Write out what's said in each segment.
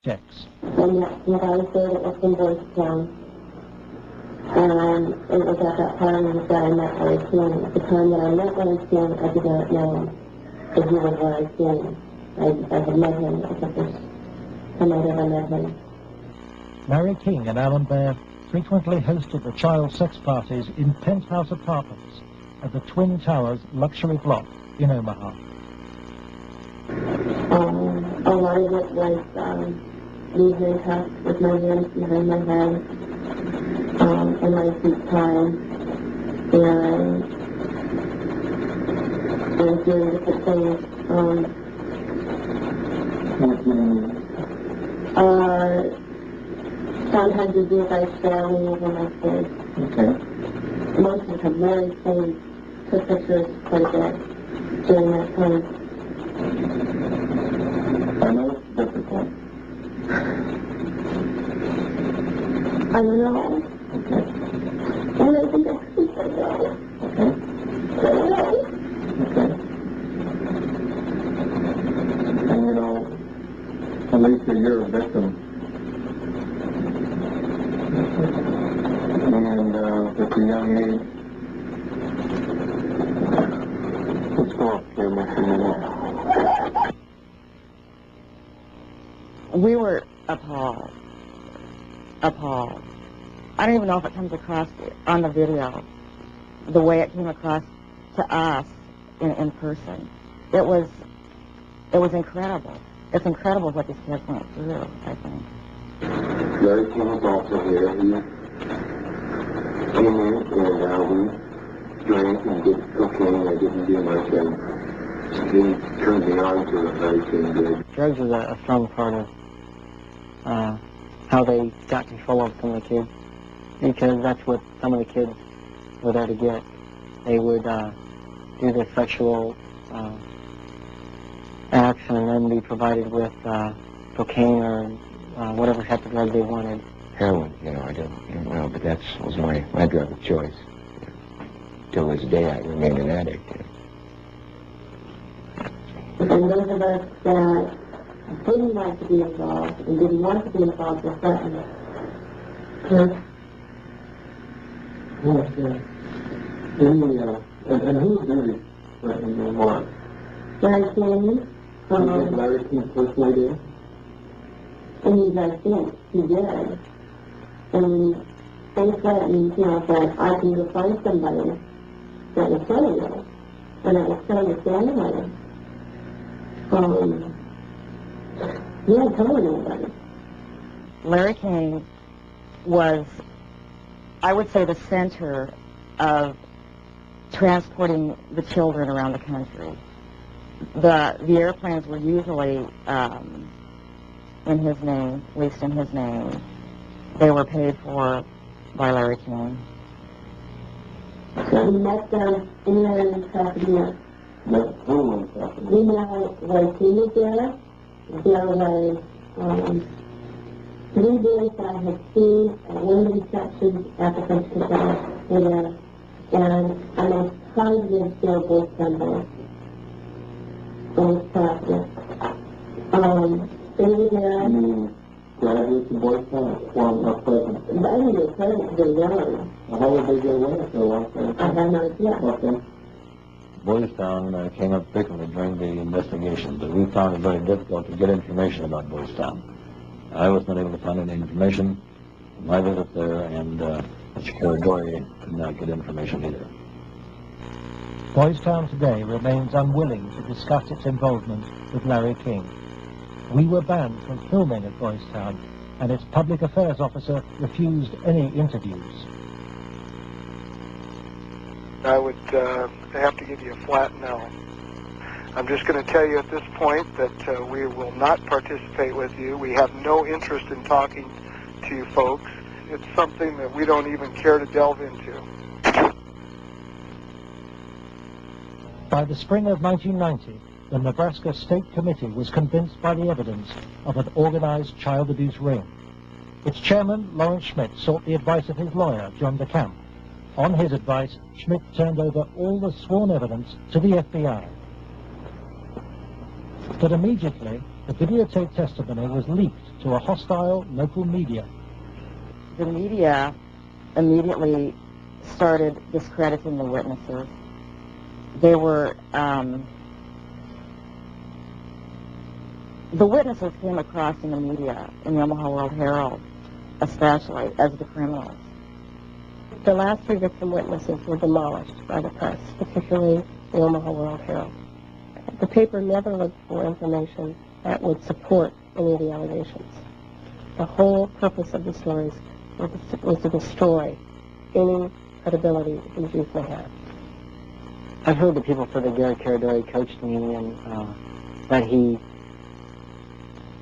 checks. And what I was there, it was in Boys Town. And it was at that time that I met Larry King. At the time that I met Larry King, I did not know that he was Larry King. I had met him. It was the first time I'd ever met him. Larry King and Alan Baer frequently hosted the child sex parties in penthouse apartments at the Twin Towers luxury block in Omaha. A lot of it was me handcuffed with my hands behind my head and my feet tied, and doing different things. Sometimes we do by staring over my face. Okay. Most of the time, Larry King took pictures quite a bit during that time. I know it's difficult. I don't know. Okay. And I think I think I know. Okay. I don't know. Okay. And you know, Alicia, you're a victim. And at a young age, let's go up here for a minute. We were appalled. Appalled. I don't even know if it comes across on the video, the way it came across to us in person. It was incredible. It's incredible what these kids went through, I think. Larry King was also here. He came in and we drank and did cocaine. I didn't do much, and he turned me on to what Larry King did. Drugs is a strong part of how they got control of some of the kids, because that's what some of the kids were there to get. They would do their sexual acts and then be provided with cocaine or whatever type of drug they wanted. Heroin, I don't know, but that was my drug of choice. Till this day, I remain an addict. And those of us that didn't like to be involved and didn't want to be involved were threatened. Yes, yes. And who's really threatening you more? Larry King, Larry King personally did? and I think he did. And they threatened, that I can go find somebody that will kill you, and that will kill your family. He didn't tell anybody. Larry King was, I would say, the center of transporting the children around the country. The airplanes were usually in his name, at least in his name. They were paid for by Larry King. We met them in Pasadena. Met who in Pasadena? We met when he was there. There was 3 boys that I had seen at one of the receptions at the French Cathedral were there. And I'm most positive they were both members. Almost positive. They were there. You mean graduates of Boy Scouts? Well, not present. I think they were present. They were young. How would they get away if they lost their I have no idea. Okay. Boys Town came up frequently during the investigation, but we found it very difficult to get information about Boys Town. I was not able to find any information in my visit there, and Mr. Caradori could not get information either. Boys Town today remains unwilling to discuss its involvement with Larry King. We were banned from filming at Boys Town, and its public affairs officer refused any interviews. I would have to give you a flat no. I'm just going to tell you at this point that we will not participate with you. We have no interest in talking to you folks. It's something that we don't even care to delve into. By the spring of 1990, the Nebraska State Committee was convinced by the evidence of an organized child abuse ring. Its chairman, Lawrence Schmidt, sought the advice of his lawyer, John DeCamp. On his advice, Schmidt turned over all the sworn evidence to the FBI. But immediately, the videotape testimony was leaked to a hostile local media. The media immediately started discrediting the witnesses. They were, the witnesses came across in the media, in the Omaha World Herald, especially, as the criminals. The last 3 victim witnesses were demolished by the press, particularly the Omaha World Herald. The paper never looked for information that would support any of the allegations. The whole purpose of the stories was to destroy any credibility these youth may have. I've heard the people for the Gary Caradori coached me and that he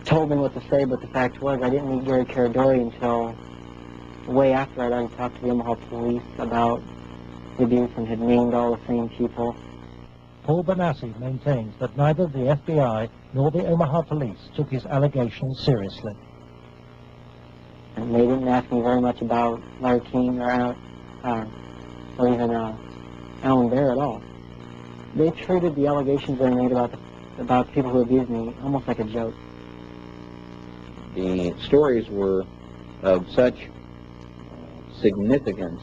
told me what to say, but the fact was I didn't meet Gary Caradori until way after I'd already talked to the Omaha police about the abuse and had named all the same people. Paul Bonassi maintains that neither the FBI nor the Omaha police took his allegations seriously. And they didn't ask me very much about Larry King or even Alan Bear at all. They treated the allegations they made about the people who abused me almost like a joke. The stories were of such significance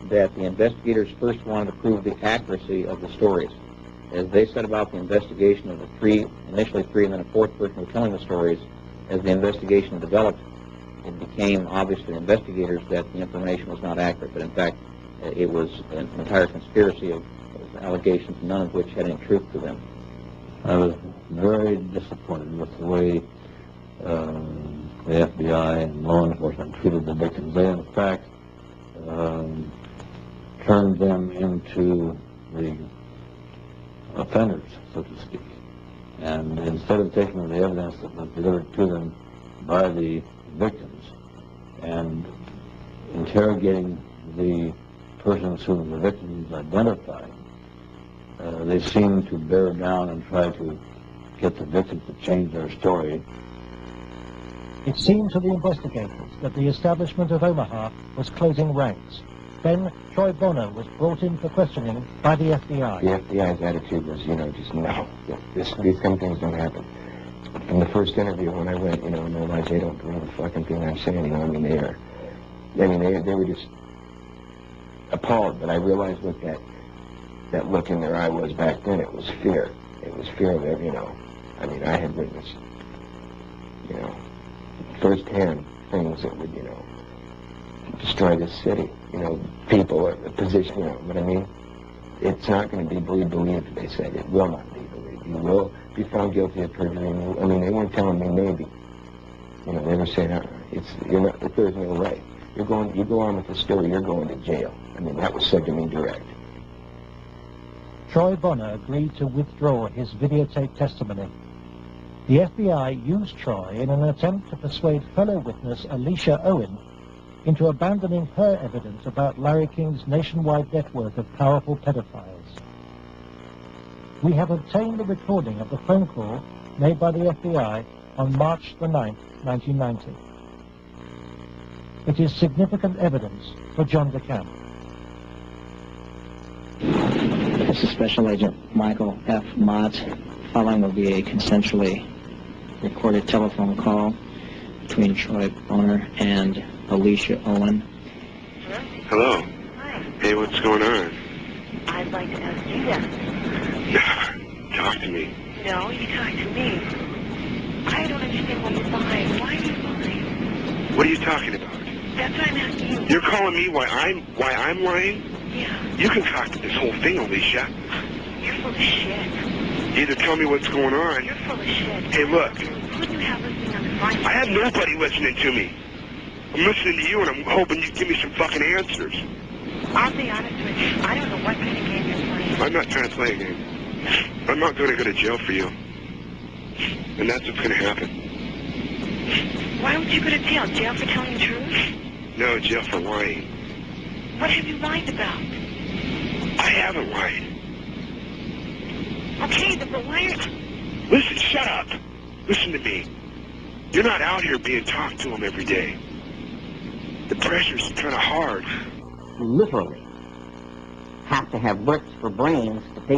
that the investigators first wanted to prove the accuracy of the stories. As they set about the investigation of initially three, and then a 4th person who was telling the stories, as the investigation developed, it became obvious to the investigators that the information was not accurate, but in fact it was an entire conspiracy of allegations, none of which had any truth to them. I was very disappointed with the way the FBI and law enforcement treated the victims. They, in fact, turned them into the offenders, so to speak. And instead of taking the evidence that was delivered to them by the victims and interrogating the persons whom the victims identified, they seemed to bear down and try to get the victims to change their story. It seemed to the investigators that the establishment of Omaha was closing ranks. Then Troy Bonner was brought in for questioning by the FBI. The FBI's attitude was, just no. These kind of things don't happen. From the first interview when I went, and realized they don't believe the fucking thing I'm saying, they were just appalled. But I realized what that look in their eye was back then. It was fear. It was fear of every, I had witnessed, firsthand things that would, destroy this city. People, a position, what I mean? It's not going to be believed, they said. It will not be believed. You will be found guilty of perjury. They weren't telling me maybe. They were saying, if there's no right. You go on with the story, you're going to jail. That was said to me direct. Troy Bonner agreed to withdraw his videotape testimony. The FBI used Troy in an attempt to persuade fellow witness Alicia Owen into abandoning her evidence about Larry King's nationwide network of powerful pedophiles. We have obtained the recording of the phone call made by the FBI on March the 9th, 1990. It is significant evidence for John DeCamp. This is Special Agent Michael F. Mott. Following will be a consensually recorded telephone call between Troy Bonner and Alicia Owen. Hello. Hi. Hey, what's going on? I'd like to ask you that. Talk to me. No, you talk to me. I don't understand why you're lying. Why are you lying? What are you talking about? That's what I'm asking you. You're calling me why I'm lying? Yeah. You concocted this whole thing, Alicia. You're full of shit. Either tell me what's going on. You're full of shit. Hey, look. Who do you have listening on the phone? I have nobody listening to me. I'm listening to you, and I'm hoping you give me some fucking answers. I'll be honest with you. I don't know what kind of game you're playing. I'm not trying to play a game. I'm not going to go to jail for you. And that's what's going to happen. Why would you go to jail? Jail for telling the truth? No, jail for lying. What have you lied about? I haven't lied. Okay, but why are... Listen, shut up. Listen to me. You're not out here being talked to them every day. The pressure's kind of hard. Literally have to have bricks for brains to take